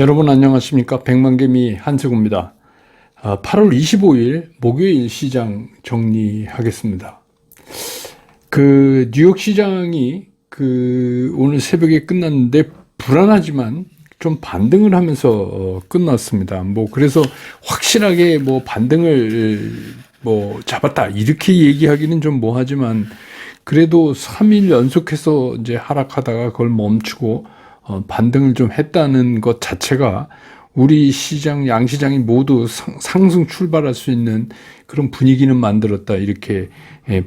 여러분 안녕하십니까? 백만개미 한세구입니다. 8월 25일 목요일 시장 정리하겠습니다. 뉴욕 시장이 오늘 새벽에 끝났는데 불안하지만 좀 반등을 하면서 끝났습니다. 그래서 확실하게 반등을 잡았다 이렇게 얘기하기는 좀 뭐하지만 그래도 3일 연속해서 이제 하락하다가 그걸 멈추고 반등을 좀 했다는 것 자체가 우리 시장, 양시장이 모두 상승 출발할 수 있는 그런 분위기는 만들었다 이렇게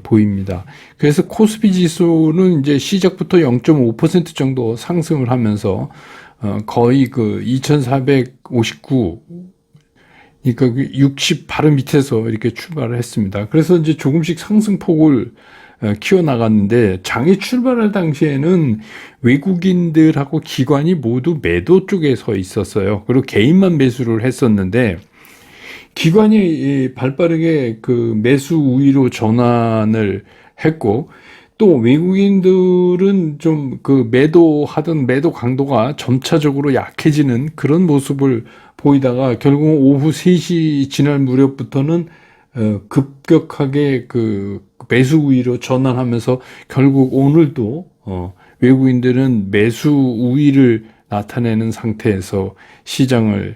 보입니다. 그래서 코스피 지수는 이제 시작부터 0.5% 정도 상승을 하면서 거의 2459 그러니까 60 바로 밑에서 이렇게 출발을 했습니다. 그래서 이제 조금씩 상승폭을 키워나갔는데 장이 출발할 당시에는 외국인들하고 기관이 모두 매도 쪽에 서 있었어요. 그리고 개인만 매수를 했었는데 기관이 발빠르게 매수 우위로 전환을 했고 또 외국인들은 좀 매도하던 매도 강도가 점차적으로 약해지는 그런 모습을 보이다가 결국 오후 3시 지날 무렵부터는 급격하게 매수 우위로 전환하면서 결국 오늘도 외국인들은 매수 우위를 나타내는 상태에서 시장을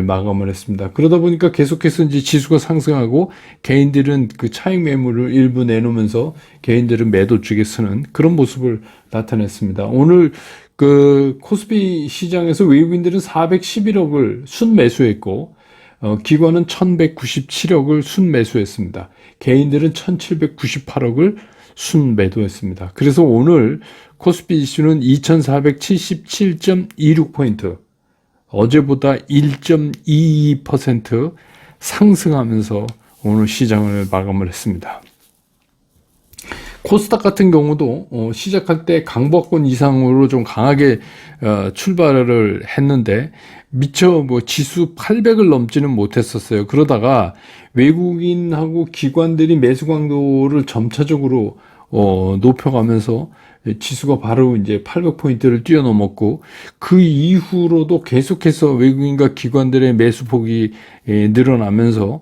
마감을 했습니다. 그러다 보니까 계속해서 이제 지수가 상승하고 개인들은 차익 매물을 일부 내놓으면서 개인들은 매도 쪽에 쓰는 그런 모습을 나타냈습니다. 오늘 코스피 시장에서 외국인들은 411억을 순매수했고 기관은 1197억을 순매수했습니다. 개인들은 1798억을 순매도했습니다. 그래서 오늘 코스피 지수는 2477.26포인트, 어제보다 1.22% 상승하면서 오늘 시장을 마감을 했습니다. 코스닥 같은 경우도 시작할 때 강보권 이상으로 좀 강하게 출발을 했는데 미처 지수 800을 넘지는 못했었어요. 그러다가 외국인하고 기관들이 매수 강도를 점차적으로 높여가면서 지수가 바로 이제 800포인트를 뛰어넘었고 그 이후로도 계속해서 외국인과 기관들의 매수폭이 늘어나면서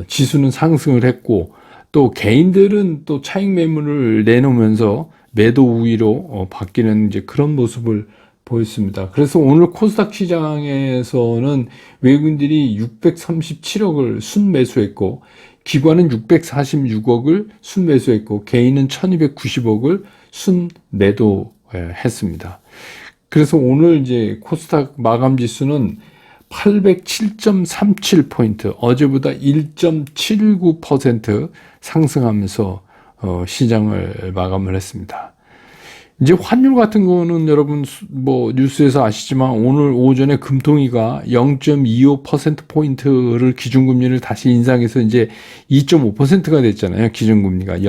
지수는 상승을 했고 또 개인들은 또 차익 매물을 내놓으면서 매도 우위로 바뀌는 이제 그런 모습을 보였습니다. 그래서 오늘 코스닥 시장에서는 외국인들이 637억을 순매수했고 기관은 646억을 순매수했고 개인은 1290억을 순매도했습니다. 그래서 오늘 이제 코스닥 마감 지수는 807.37포인트, 어제보다 1.79% 상승하면서 시장을 마감을 했습니다. 이제 환율 같은 거는 여러분 뉴스에서 아시지만 오늘 오전에 금통위가 0.25%포인트를 기준금리를 다시 인상해서 이제 2.5%가 됐잖아요. 기준금리가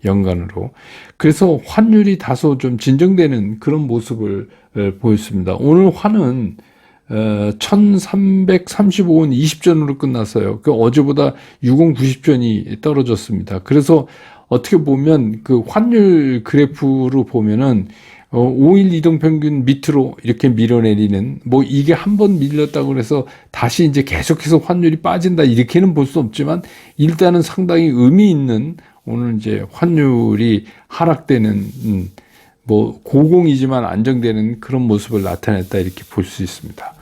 연간으로. 그래서 환율이 다소 좀 진정되는 그런 모습을 보였습니다. 오늘 환은 1335원 20전으로 끝났어요. 어제보다 60, 90전이 떨어졌습니다. 그래서 어떻게 보면 환율 그래프로 보면은 5일 이동평균 밑으로 이렇게 밀어내리는 이게 한번 밀렸다고 해서 다시 이제 계속해서 환율이 빠진다 이렇게는 볼 수 없지만 일단은 상당히 의미 있는 오늘 이제 환율이 하락되는 고공이지만 안정되는 그런 모습을 나타냈다 이렇게 볼 수 있습니다.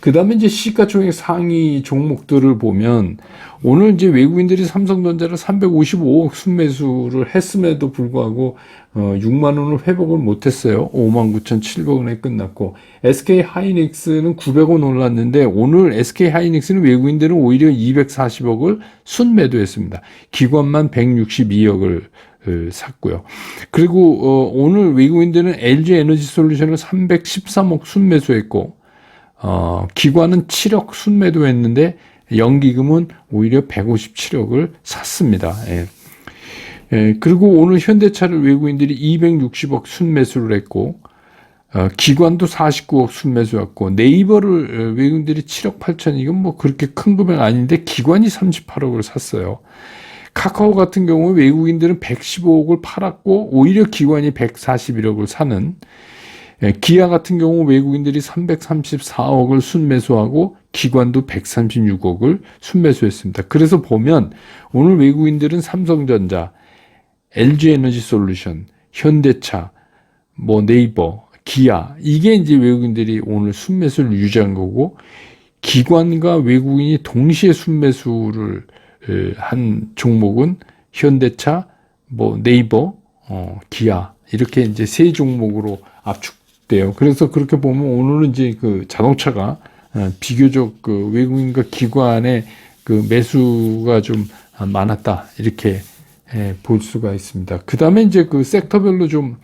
그 다음에 이제 시가총액 상위 종목들을 보면 오늘 이제 외국인들이 삼성전자를 355억 순매수를 했음에도 불구하고 6만 원을 회복을 못했어요. 59,700원에 끝났고 SK 하이닉스는 900원 올랐는데 오늘 SK 하이닉스는 외국인들은 오히려 240억을 순매도했습니다. 기관만 162억을 샀고요. 그리고 오늘 외국인들은 LG 에너지 솔루션을 313억 순매수했고 기관은 7억 순매도했는데 연기금은 오히려 157억을 샀습니다. 그리고 오늘 현대차를 외국인들이 260억 순매수를 했고 기관도 49억 순매수했고 네이버를 외국인들이 7억 8천 이건 그렇게 큰 금액 아닌데 기관이 38억을 샀어요. 카카오 같은 경우 외국인들은 115억을 팔았고 오히려 기관이 141억을 사는 기아 같은 경우 외국인들이 334억을 순매수하고 기관도 136억을 순매수했습니다. 그래서 보면 오늘 외국인들은 삼성전자, LG에너지솔루션, 현대차, 뭐 네이버, 기아 이게 이제 외국인들이 오늘 순매수를 유지한 거고 기관과 외국인이 동시에 순매수를 한 종목은 현대차, 뭐 네이버, 기아 이렇게 이제 세 종목으로 압축돼요. 그래서 그렇게 보면 오늘은 이제 그 자동차가 비교적 그 외국인과 기관의 그 매수가 좀 많았다 이렇게 볼 수가 있습니다. 그 다음에 이제 그 섹터별로 좀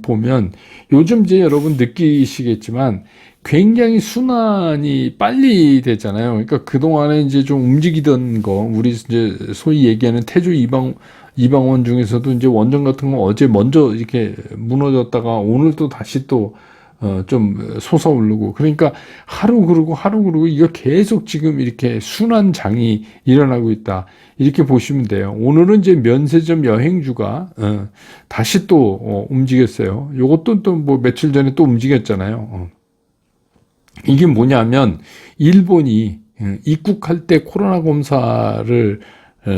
보면 요즘 이제 여러분 느끼시겠지만 굉장히 순환이 빨리 되잖아요. 그러니까 그동안에 이제 좀 움직이던 거, 우리 이제 소위 얘기하는 태조 이방원 중에서도 이제 원전 같은 거 어제 먼저 이렇게 무너졌다가 오늘 또 다시 또 좀 솟아오르고 그러니까 하루 그러고 이거 계속 지금 이렇게 순환장이 일어나고 있다 이렇게 보시면 돼요. 오늘은 이제 면세점 여행주가 다시 또 움직였어요. 요것도 또 뭐 며칠 전에 또 움직였잖아요. 이게 뭐냐면 일본이 입국할 때 코로나 검사를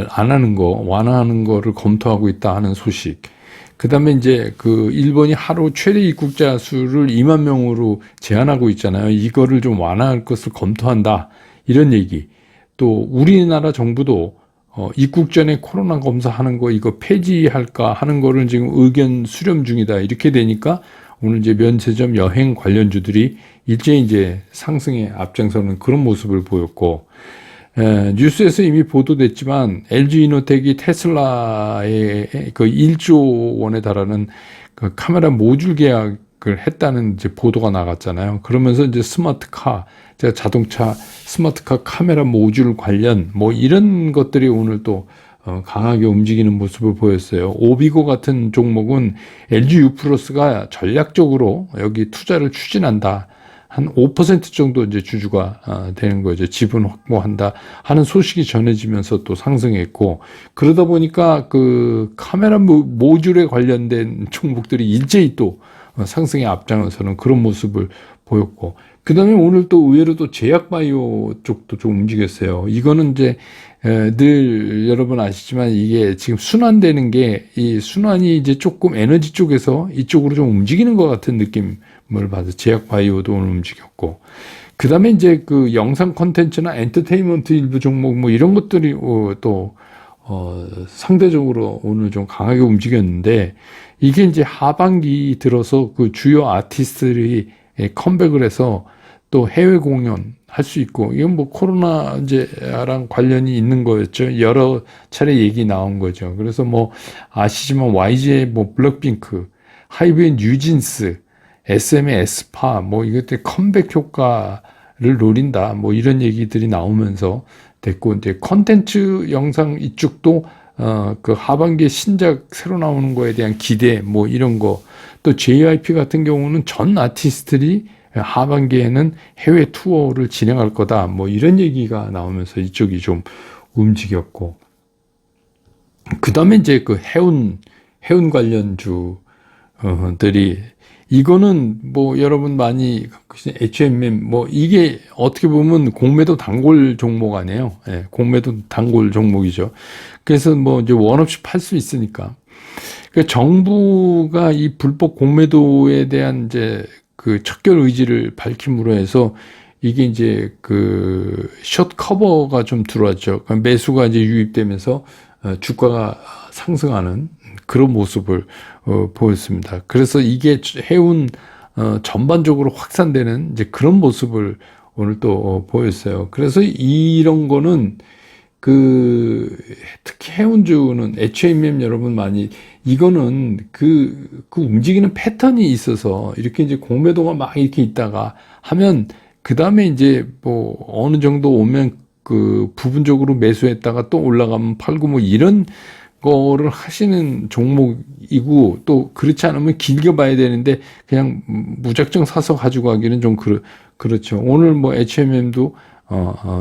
안 하는 거 완화하는 거를 검토하고 있다 하는 소식. 그다음에 이제 그 일본이 하루 최대 입국자 수를 2만 명으로 제한하고 있잖아요. 이거를 좀 완화할 것을 검토한다. 이런 얘기. 또 우리나라 정부도 입국 전에 코로나 검사하는 거 이거 폐지할까 하는 거를 지금 의견 수렴 중이다. 이렇게 되니까 오늘 이제 면세점 여행 관련주들이 일제히 이제 상승에 앞장서는 그런 모습을 보였고, 뉴스에서 이미 보도됐지만 LG이노텍이 테슬라에 그 1조 원에 달하는 그 카메라 모듈 계약을 했다는 이제 보도가 나갔잖아요. 그러면서 이제 스마트카, 제가 자동차 스마트카 카메라 모듈 관련 뭐 이런 것들이 오늘 또 강하게 움직이는 모습을 보였어요. 오비고 같은 종목은 LG U+가 전략적으로 여기 투자를 추진한다. 한 5% 정도 이제 주주가 되는 거죠. 지분 확보한다 하는 소식이 전해지면서 또 상승했고, 그러다 보니까 그 카메라 모듈에 관련된 종목들이 일제히 또 상승에 앞장서는 그런 모습을 보였고, 그 다음에 오늘 또 의외로 또 제약바이오 쪽도 좀 움직였어요. 이거는 이제 늘 여러분 아시지만 이게 지금 순환되는 게 이 순환이 이제 조금 에너지 쪽에서 이쪽으로 좀 움직이는 것 같은 느낌을 받아서 제약바이오도 오늘 움직였고, 그 다음에 이제 그 영상 콘텐츠나 엔터테인먼트 일부 종목 뭐 이런 것들이 또 상대적으로 오늘 좀 강하게 움직였는데, 이게 이제 하반기 들어서 그 주요 아티스트들이 컴백을 해서 또 해외 공연 할 수 있고, 이건 뭐 코로나 이제랑 관련이 있는 거였죠. 여러 차례 얘기 나온 거죠. 그래서 뭐 아시지만 YG의 뭐 블랙핑크, 하이브의 뉴진스, SM의 에스파 뭐 이것들 컴백 효과를 노린다 뭐 이런 얘기들이 나오면서 됐고, 이제 컨텐츠 영상 이쪽도 그 하반기에 신작 새로 나오는 거에 대한 기대 뭐 이런 거, 또 JYP 같은 경우는 전 아티스트들이 하반기에는 해외 투어를 진행할 거다 뭐 이런 얘기가 나오면서 이쪽이 좀 움직였고, 그 다음에 이제 그 해운 관련주들이, 이거는 뭐 여러분 많이 HMM 뭐 이게 어떻게 보면 공매도 단골 종목 아니에요. 공매도 단골 종목이죠. 그래서 뭐 이제 원 없이 팔 수 있으니까. 그러니까 정부가 이 불법 공매도에 대한 이제 그 척결 의지를 밝힘으로 해서 이게 이제 그 숏 커버가 좀 들어왔죠. 그러니까 매수가 이제 유입되면서 주가가 상승하는 그런 모습을 보였습니다. 그래서 이게 해운 전반적으로 확산되는 이제 그런 모습을 오늘 또 보였어요. 그래서 이런 거는 특히 해운주는 HMM 여러분 많이, 이거는 그 움직이는 패턴이 있어서 이렇게 이제 공매도가 막 이렇게 있다가 하면 그 다음에 이제 뭐 어느 정도 오면 그 부분적으로 매수했다가 또 올라가면 팔고 뭐 이런 거를 하시는 종목이고, 또 그렇지 않으면 길게 봐야 되는데 그냥 무작정 사서 가지고 가기는 좀 그렇죠. 오늘 뭐 HMM도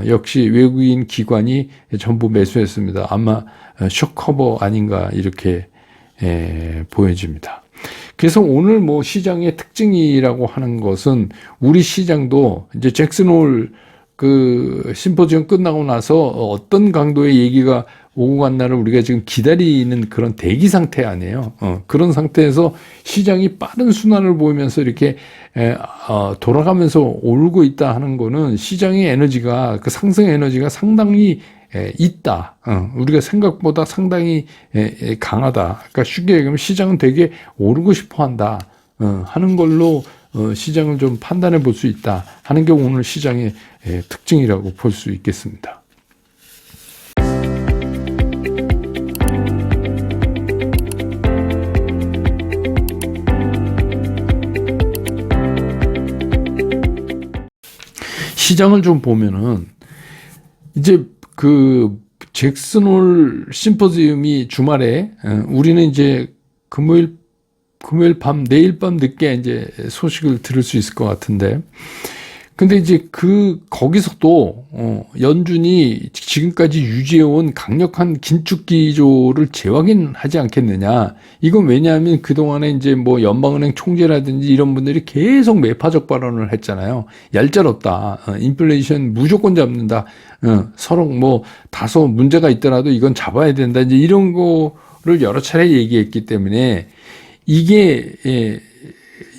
역시 외국인 기관이 전부 매수했습니다. 아마 숏커버 아닌가 이렇게 보여집니다. 그래서 오늘 뭐 시장의 특징이라고 하는 것은 우리 시장도 이제 잭슨홀 그 심포지엄 끝나고 나서 어떤 강도의 얘기가 오고 간 날을 우리가 지금 기다리는 그런 대기 상태 아니에요. 그런 상태에서 시장이 빠른 순환을 보이면서 이렇게 돌아가면서 오르고 있다 하는 거는 시장의 에너지가 그 상승 에너지가 상당히 있다. 우리가 생각보다 상당히 강하다. 그러니까 쉽게 얘기하면 시장은 되게 오르고 싶어 한다. 하는 걸로 시장을 좀 판단해 볼 수 있다 하는 게 오늘 시장의 특징이라고 볼 수 있겠습니다. 시장을 좀 보면은 이제 그 잭슨홀 심포지엄이 주말에 우리는 이제 금요일 밤 내일 밤 늦게 이제 소식을 들을 수 있을 것 같은데, 근데 이제 거기서도 연준이 지금까지 유지해온 강력한 긴축 기조를 재확인하지 않겠느냐. 이건 왜냐하면 그동안에 이제 뭐 연방은행 총재라든지 이런 분들이 계속 매파적 발언을 했잖아요. 얄짤없다. 인플레이션 무조건 잡는다. 서로 뭐 다소 문제가 있더라도 이건 잡아야 된다. 이제 이런 거를 여러 차례 얘기했기 때문에 이게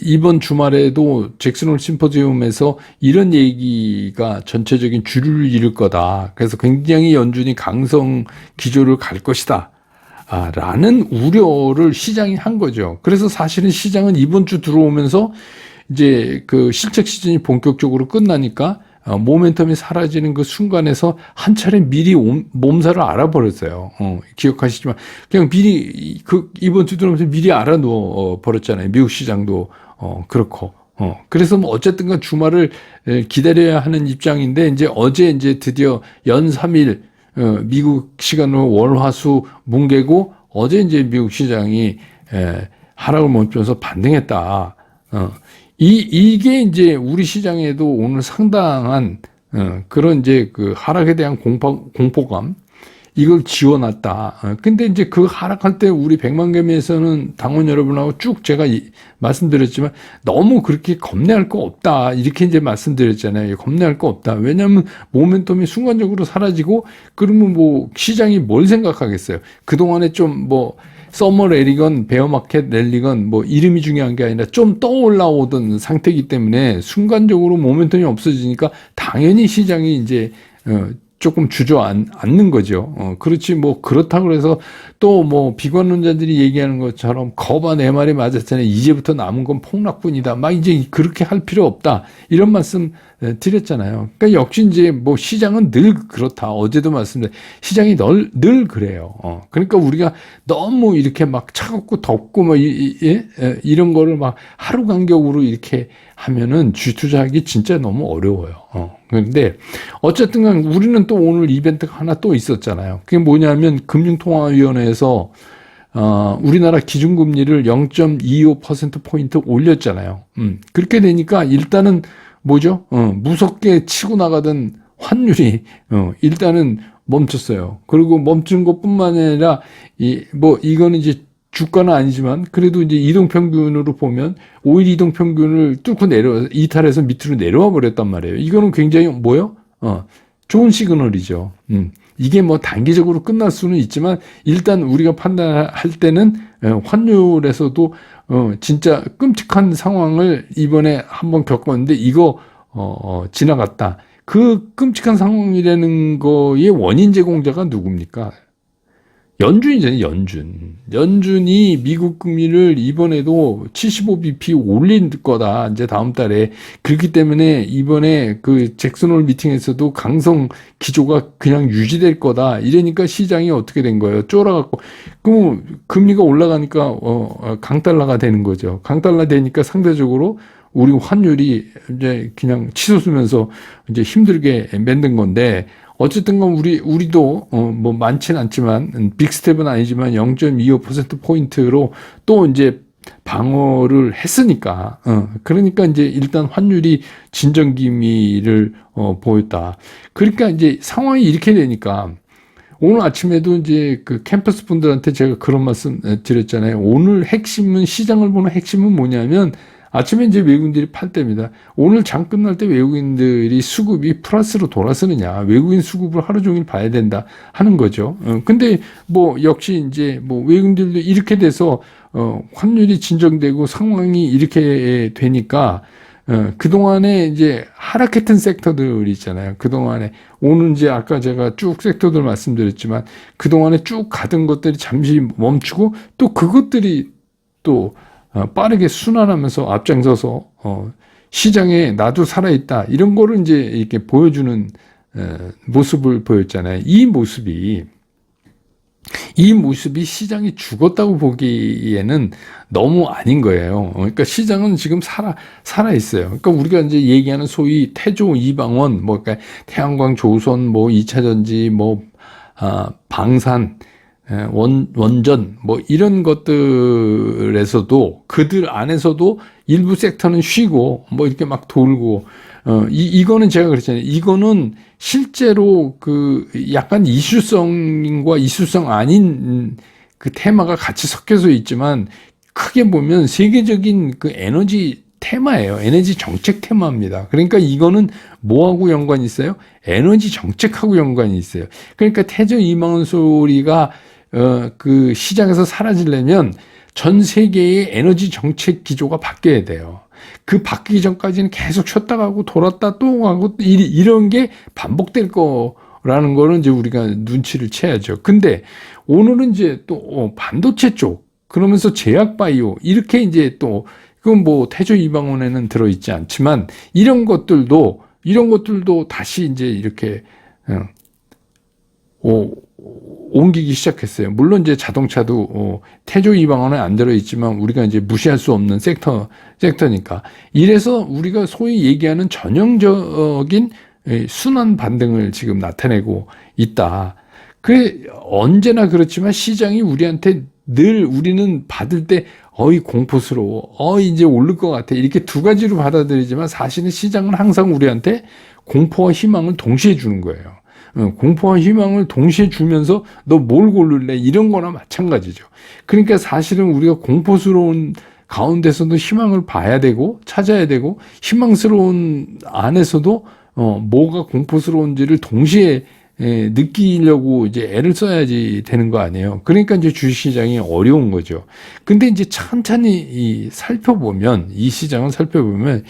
이번 주말에도 잭슨홀 심포지엄에서 이런 얘기가 전체적인 주류를 이룰 거다. 그래서 굉장히 연준이 강성 기조를 갈 것이다. 라는 우려를 시장이 한 거죠. 그래서 사실은 시장은 이번 주 들어오면서 이제 그 실적 시즌이 본격적으로 끝나니까 모멘텀이 사라지는 그 순간에서 한 차례 미리 몸살을 알아버렸어요. 기억하시지만 그냥 미리 이번 주 들어오면서 미리 알아놓아 버렸잖아요. 미국 시장도 그렇고. 그래서 뭐 어쨌든간 주말을 기다려야 하는 입장인데 이제 어제 이제 드디어 연 3일 미국 시간으로 월화수 뭉개고 어제 이제 미국 시장이 하락을 멈추면서 반등했다. 이게 이제 우리 시장에도 오늘 상당한 그런 이제 그 하락에 대한 공포감 이걸 지워놨다. 근데 이제 그 하락할 때 우리 백만개미에서는 당원 여러분하고 쭉 제가 말씀드렸지만 너무 그렇게 겁내할 거 없다. 이렇게 이제 말씀드렸잖아요. 겁내할 거 없다. 왜냐하면 모멘텀이 순간적으로 사라지고 그러면 뭐 시장이 뭘 생각하겠어요. 그동안에 좀 뭐 서머 랠리건 베어마켓 랠리건 뭐 이름이 중요한 게 아니라 좀 떠올라오던 상태이기 때문에 순간적으로 모멘텀이 없어지니까 당연히 시장이 이제 조금 주저앉는 거죠. 그렇지 뭐 그렇다고 해서 또 뭐 비관론자들이 얘기하는 것처럼 거봐 내 말이 맞았잖아요. 이제부터 남은 건 폭락뿐이다. 막 이제 그렇게 할 필요 없다. 이런 말씀 드렸잖아요. 그러니까 역시 이제 뭐 시장은 늘 그렇다. 어제도 말씀드렸 시장이 늘 그래요. 그러니까 우리가 너무 이렇게 막 차갑고 덥고 뭐 이런 거를 막 하루 간격으로 이렇게 하면은 주식 투자하기 진짜 너무 어려워요. 그런데 어쨌든 간 우리는 또 오늘 이벤트가 하나 또 있었잖아요. 그게 뭐냐면 금융통화위원회에서 우리나라 기준금리를 0.25%포인트 올렸잖아요. 그렇게 되니까 일단은 뭐죠? 무섭게 치고 나가던 환율이 일단은 멈췄어요. 그리고 멈춘 것뿐만 아니라 이거는 이제 주가는 아니지만 그래도 이제 이동평균으로 보면 5일 이동평균을 뚫고 이탈해서 밑으로 내려와 버렸단 말이에요. 이거는 굉장히 좋은 시그널이죠. 이게 뭐 단기적으로 끝날 수는 있지만 일단 우리가 판단할 때는 환율에서도 진짜 끔찍한 상황을 이번에 한번 겪었는데 이거 지나갔다. 그 끔찍한 상황이라는 거의 원인 제공자가 누굽니까? 연준이잖아요, 연준이 미국 금리를 이번에도 75bp 올릴 거다, 이제 다음 달에. 그렇기 때문에 이번에 그 잭슨홀 미팅에서도 강성 기조가 그냥 유지될 거다. 이러니까 시장이 어떻게 된 거예요? 쫄아갖고. 그럼 금리가 올라가니까, 강달러가 되는 거죠. 강달러 되니까 상대적으로 우리 환율이 이제 그냥 치솟으면서 이제 힘들게 만든 건데, 어쨌든 건 우리도 뭐 많진 않지만 빅스텝은 아니지만 0.25%포인트로 또 이제 방어를 했으니까 그러니까 이제 일단 환율이 진정 기미를 보였다. 그러니까 이제 상황이 이렇게 되니까 오늘 아침에도 이제 그 캠퍼스 분들한테 제가 그런 말씀 드렸잖아요. 오늘 핵심은, 시장을 보는 핵심은 뭐냐면, 아침에 이제 외국인들이 팔 때입니다. 오늘 장 끝날 때 외국인들이 수급이 플러스로 돌아서느냐, 외국인 수급을 하루 종일 봐야 된다 하는 거죠. 근데 뭐 역시 이제 뭐 외국인들도 이렇게 돼서 환율이 진정되고 상황이 이렇게 되니까 그동안에 이제 하락했던 섹터들 있잖아요. 그동안에 오늘 이제 아까 제가 쭉 섹터들 말씀드렸지만 그동안에 쭉 가던 것들이 잠시 멈추고 또 그것들이 또 빠르게 순환하면서 앞장서서 시장에 나도 살아있다 이런 거를 이제 이렇게 보여주는 모습을 보였잖아요. 이 모습이 시장이 죽었다고 보기에는 너무 아닌 거예요. 그러니까 시장은 지금 살아 있어요. 그러니까 우리가 이제 얘기하는 소위 태조 이방원, 뭐 그러니까 태양광, 조선, 뭐 2차 전지, 뭐 방산, 원전, 뭐 이런 것들에서도 그들 안에서도 일부 섹터는 쉬고 뭐 이렇게 막 돌고 이거는 제가 그랬잖아요. 이거는 실제로 그 약간 이슈성과 이슈성 아닌 그 테마가 같이 섞여서 있지만 크게 보면 세계적인 그 에너지 테마예요. 에너지 정책 테마입니다. 그러니까 이거는 뭐하고 연관이 있어요? 에너지 정책하고 연관이 있어요. 그러니까 태저 이망원 소리가 그 시장에서 사라지려면 전 세계의 에너지 정책 기조가 바뀌어야 돼요. 그 바뀌기 전까지는 계속 쉬었다 가고 돌았다 또 가고 이런 게 반복될 거라는 거는 이제 우리가 눈치를 채야죠. 근데 오늘은 이제 또 반도체 쪽 그러면서 제약 바이오 이렇게 이제 또 그건 뭐 태조 이방원에는 들어있지 않지만 이런 것들도 다시 이제 이렇게 옮기기 시작했어요. 물론 이제 자동차도 태조 이방원에 안 들어있지만 우리가 이제 무시할 수 없는 섹터니까. 이래서 우리가 소위 얘기하는 전형적인 순환 반등을 지금 나타내고 있다. 그래 언제나 그렇지만 시장이 우리한테 늘 우리는 받을 때 공포스러워. 이제 오를 것 같아. 이렇게 두 가지로 받아들이지만 사실은 시장은 항상 우리한테 공포와 희망을 동시에 주는 거예요. 공포와 희망을 동시에 주면서 너 뭘 고를래? 이런 거나 마찬가지죠. 그러니까 사실은 우리가 공포스러운 가운데서도 희망을 봐야 되고 찾아야 되고 희망스러운 안에서도 뭐가 공포스러운지를 동시에 느끼려고 이제 애를 써야지 되는 거 아니에요. 그러니까 이제 주식시장이 어려운 거죠. 근데 이제 천천히 살펴보면 이 시장을 살펴보면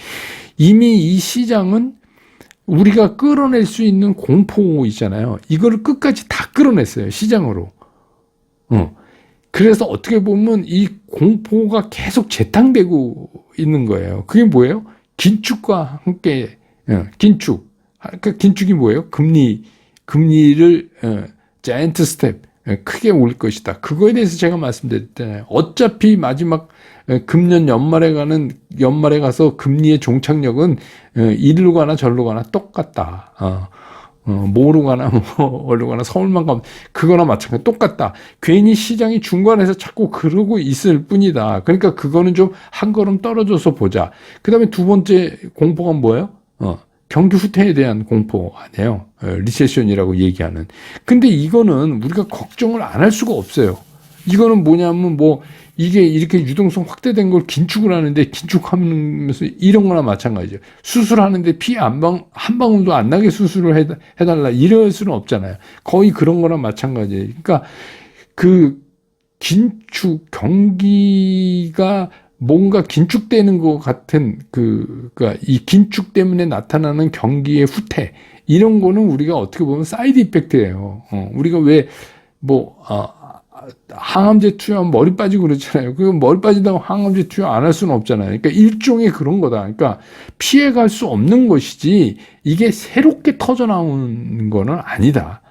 이미 이 시장은 우리가 끌어낼 수 있는 공포 있잖아요. 이거를 끝까지 다 끌어냈어요. 시장으로. 그래서 어떻게 보면 이 공포가 계속 재탕되고 있는 거예요. 그게 뭐예요? 긴축과 함께, 긴축. 그러니까 긴축이 뭐예요? 금리를, 자이언트 스텝, 크게 올 것이다. 그거에 대해서 제가 말씀드렸잖아요. 어차피 마지막 금년 연말에 가서 금리의 종착역은 이리로 가나 절로 가나 똑같다. 뭐로 가나 어디로 가나 서울만 가면 그거나 마찬가지 똑같다. 괜히 시장이 중간에서 자꾸 그러고 있을 뿐이다. 그러니까 그거는 좀 한 걸음 떨어져서 보자. 그다음에 두 번째 공포가 뭐예요? 경기 후퇴에 대한 공포 아니에요. 리세션이라고 얘기하는. 근데 이거는 우리가 걱정을 안 할 수가 없어요. 이거는 뭐냐면 뭐 이게 이렇게 유동성 확대된 걸 긴축을 하는데 긴축하면서 이런 거나 마찬가지죠. 수술하는데 피 한 방울도 안 나게 수술을 해달라 이럴 수는 없잖아요. 거의 그런 거나 마찬가지예요. 그러니까 그 긴축 경기가 뭔가 긴축되는 것 같은 그러니까 이 긴축 때문에 나타나는 경기의 후퇴 이런 거는 우리가 어떻게 보면 사이드 이펙트예요. 우리가 왜 뭐 항암제 투여하면 머리 빠지고 그렇잖아요. 그 머리 빠진다고 항암제 투여 안 할 수는 없잖아요. 그러니까 일종의 그런 거다. 그러니까 피해갈 수 없는 것이지 이게 새롭게 터져 나오는 거는 아니다.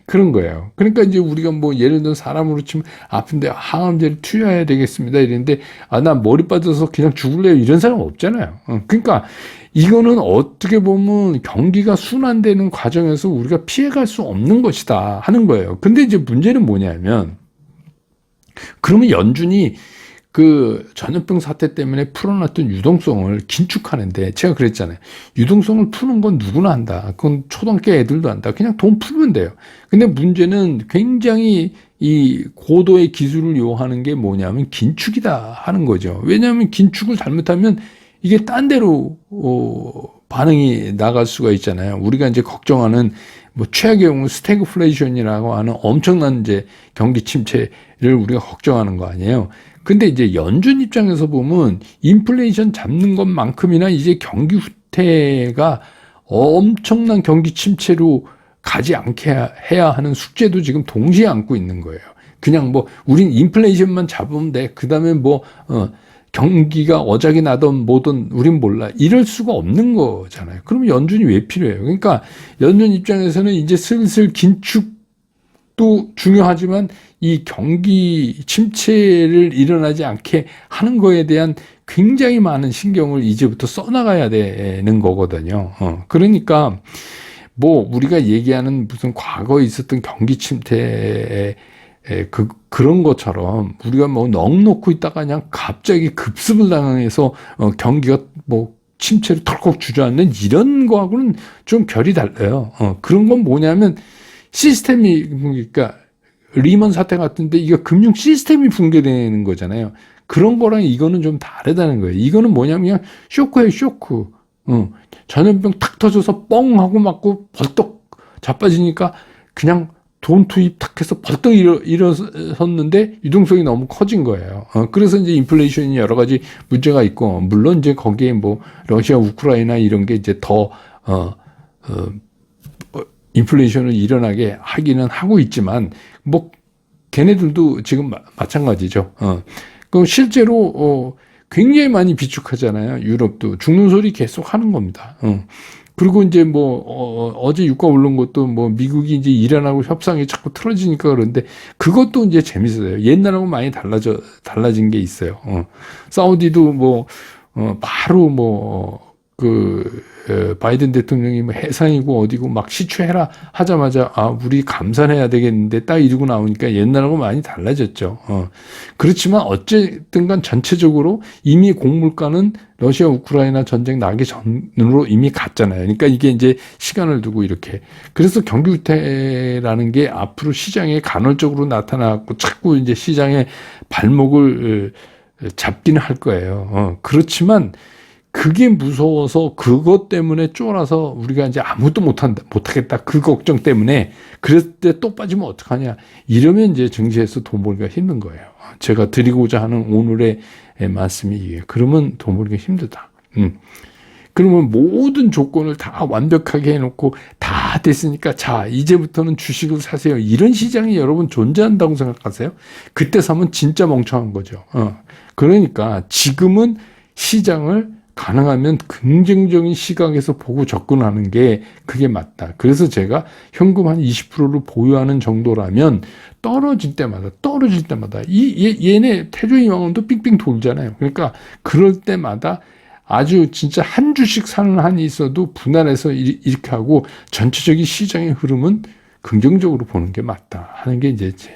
그런 거예요. 그러니까 이제 우리가 뭐 예를 들어 사람으로 치면 아픈데 항암제를 투여해야 되겠습니다. 이랬는데 난 머리 빠져서 그냥 죽을래요. 이런 사람 없잖아요. 그러니까 이거는 어떻게 보면 경기가 순환되는 과정에서 우리가 피해갈 수 없는 것이다 하는 거예요. 근데 이제 문제는 뭐냐면 그러면 연준이 그 전염병 사태 때문에 풀어놨던 유동성을 긴축하는데 제가 그랬잖아요. 유동성을 푸는 건 누구나 한다. 그건 초등학교 애들도 한다. 그냥 돈 풀면 돼요. 근데 문제는 굉장히 이 고도의 기술을 요하는 게 뭐냐면 긴축이다 하는 거죠. 왜냐하면 긴축을 잘못하면 이게 딴 데로 반응이 나갈 수가 있잖아요. 우리가 이제 걱정하는 뭐 최악의 경우 스태그플레이션이라고 하는 엄청난 이제 경기 침체를 우리가 걱정하는 거 아니에요. 근데 이제 연준 입장에서 보면 인플레이션 잡는 것만큼이나 이제 경기 후퇴가 엄청난 경기 침체로 가지 않게 해야 하는 숙제도 지금 동시에 안고 있는 거예요. 그냥 뭐 우린 인플레이션만 잡으면 돼. 그다음에 뭐 경기가 어작이 나든 뭐든 우린 몰라. 이럴 수가 없는 거잖아요. 그러면 연준이 왜 필요해요? 그러니까 연준 입장에서는 이제 슬슬 긴축도 중요하지만 이 경기 침체를 일어나지 않게 하는 거에 대한 굉장히 많은 신경을 이제부터 써나가야 되는 거거든요. 그러니까 뭐 우리가 얘기하는 무슨 과거에 있었던 경기 침체의 그런 것처럼 우리가 뭐 넋놓고 있다가 그냥 갑자기 급습을 당해서 경기가 뭐 침체로 털컥 주저앉는 이런 거하고는 좀 결이 달라요. 그런 건 뭐냐면 시스템이, 그러니까 리먼 사태 같은데 이거 금융 시스템이 붕괴되는 거잖아요. 그런 거랑 이거는 좀 다르다는 거예요. 이거는 뭐냐면 그냥 쇼크예요, 쇼크. 전염병 탁 터져서 뻥 하고 맞고 벌떡 자빠지니까 그냥 돈 투입 탁 해서 벌떡 일어섰는데 유동성이 너무 커진 거예요. 그래서 이제 인플레이션이 여러 가지 문제가 있고, 물론 이제 거기에 뭐 러시아, 우크라이나 이런 게 이제 더 인플레이션을 일어나게 하기는 하고 있지만, 뭐 걔네들도 지금 마찬가지죠. 그 실제로 굉장히 많이 비축하잖아요. 유럽도 죽는 소리 계속 하는 겁니다. 그리고 이제 뭐 어제 유가 오른 것도 뭐 미국이 이제 이란하고 협상이 자꾸 틀어지니까 그런데 그것도 이제 재밌어요. 옛날하고 많이 달라진 게 있어요. 사우디도 뭐 바로 뭐 바이든 대통령이 뭐 해상이고 어디고 막 시추해라 하자마자 우리 감산해야 되겠는데 딱 이러고 나오니까 옛날하고 많이 달라졌죠. 그렇지만 어쨌든 간 전체적으로 이미 곡물가는 러시아 우크라이나 전쟁 나기 전으로 이미 갔잖아요. 그러니까 이게 이제 시간을 두고 이렇게. 그래서 경기 후퇴라는 게 앞으로 시장에 간헐적으로 나타나고 자꾸 이제 시장의 발목을 잡기는 할 거예요. 그렇지만 그게 무서워서 그것 때문에 쫄아서 우리가 이제 아무것도 못하겠다. 그 걱정 때문에 그랬을 때 또 빠지면 어떡하냐. 이러면 이제 증시에서 돈 벌기가 힘든 거예요. 제가 드리고자 하는 오늘의 말씀이 이게. 그러면 돈 벌기가 힘들다. 그러면 모든 조건을 다 완벽하게 해놓고 다 됐으니까 자, 이제부터는 주식을 사세요. 이런 시장이 여러분 존재한다고 생각하세요? 그때 사면 진짜 멍청한 거죠. 그러니까 지금은 시장을 가능하면 긍정적인 시각에서 보고 접근하는 게 그게 맞다. 그래서 제가 현금 한 20%를 보유하는 정도라면 떨어질 때마다 얘네 태조이망원도 삥삥 돌잖아요. 그러니까 그럴 때마다 아주 진짜 한 주씩 사는 한이 있어도 분할해서 이렇게 하고 전체적인 시장의 흐름은 긍정적으로 보는 게 맞다 하는 게 이제 제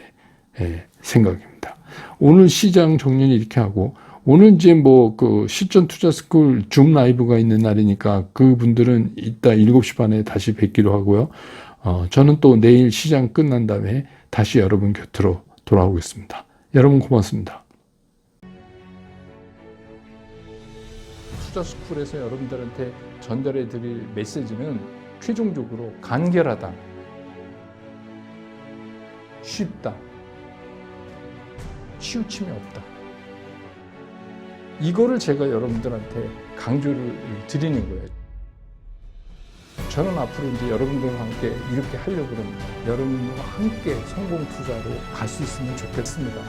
생각입니다. 오늘 시장 정리는 이렇게 하고, 오늘 이제 뭐 그 실전 투자 스쿨 줌 라이브가 있는 날이니까 그분들은 이따 7시 반에 다시 뵙기로 하고요. 저는 또 내일 시장 끝난 다음에 다시 여러분 곁으로 돌아오겠습니다. 여러분 고맙습니다. 투자 스쿨에서 여러분들한테 전달해 드릴 메시지는 최종적으로 간결하다, 쉽다, 치우침이 없다. 이거를 제가 여러분들한테 강조를 드리는 거예요. 저는 앞으로 이제 여러분들과 함께 이렇게 하려고 합니다. 여러분과 함께 성공 투자로 갈 수 있으면 좋겠습니다.